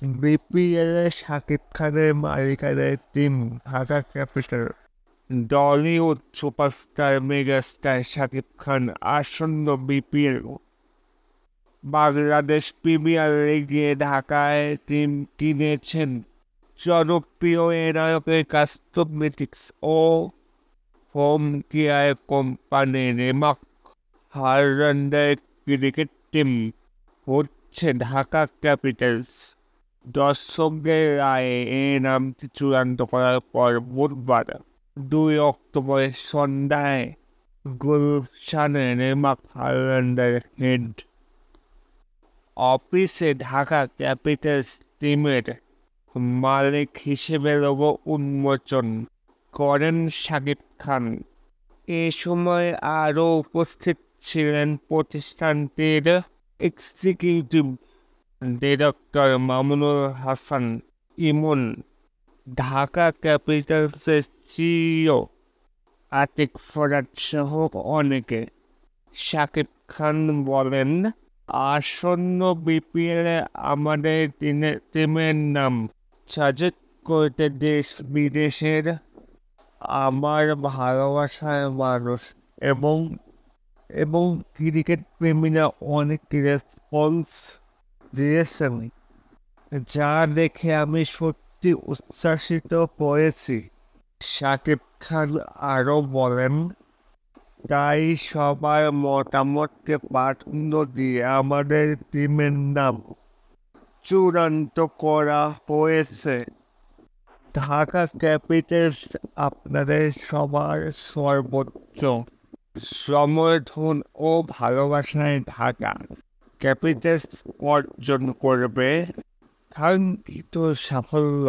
বিপিএলে শাকিব খানের মালিকানায় টিম ঢাকা ক্যাপিটাল। দলীয় সুপারস্টার মেগাস্টার শাকিব খান আসন্ন বিপিএল বাংলাদেশ প্রিমিয়ার লিগে ঢাকায় টিম কিনেছেন জনপ্রিয় এনায়কের কসমেটিক্স ও হোম কেয়ার কোম্পানি রেমাক। হাররানদের ক্রিকেট টিম হচ্ছে ঢাকা ক্যাপিটালস। দর্শকদের রায়ে এই নামটি চূড়ান্ত করার পর বুধবার 2 অক্টোবর সন্ধ্যায় গুলশানে রেমাক হাররানদের হেড অফিসে ঢাকা ক্যাপিটালস টিমের মালিক হিসেবে লোগো উন্মোচন করেন শাকিব খান। এ সময় আরও উপস্থিত ছিলেন প্রতিষ্ঠানটির এক্সিকিউটিভ ডিরেক্টর মামুনুল হাসান ইমন, ঢাকা ক্যাপিটালসের সিইও আতিক ফরাদ সহ অনেকে। শাকিব খান বলেন, আসন্ন বিপিএলে আমাদের টিমের নাম সাজেক করতে দেশ বিদেশের আমার ভালোবাসার মানুষ এবং এবং ক্রিকেট প্রেমীরা অনেক রেসপন্স দিয়েছেন, যা দেখে আমি সত্যি উচ্ছ্বাসিত হয়েছি। শাকিব খান আরও বলেন, তাই সবার মতামতকে প্রাধান্য দিয়ে আমাদের টিমের নাম চূড়ান্ত করা হয়েছে। ঢাকা ক্যাপিটালস আপনাদের সবার সর্বোচ্চ সমর্থন ও ভালোবাসায় ঢাকা ক্যাপিটালস অর্জন করবে কাঙ্ক্ষিত সাফল্য।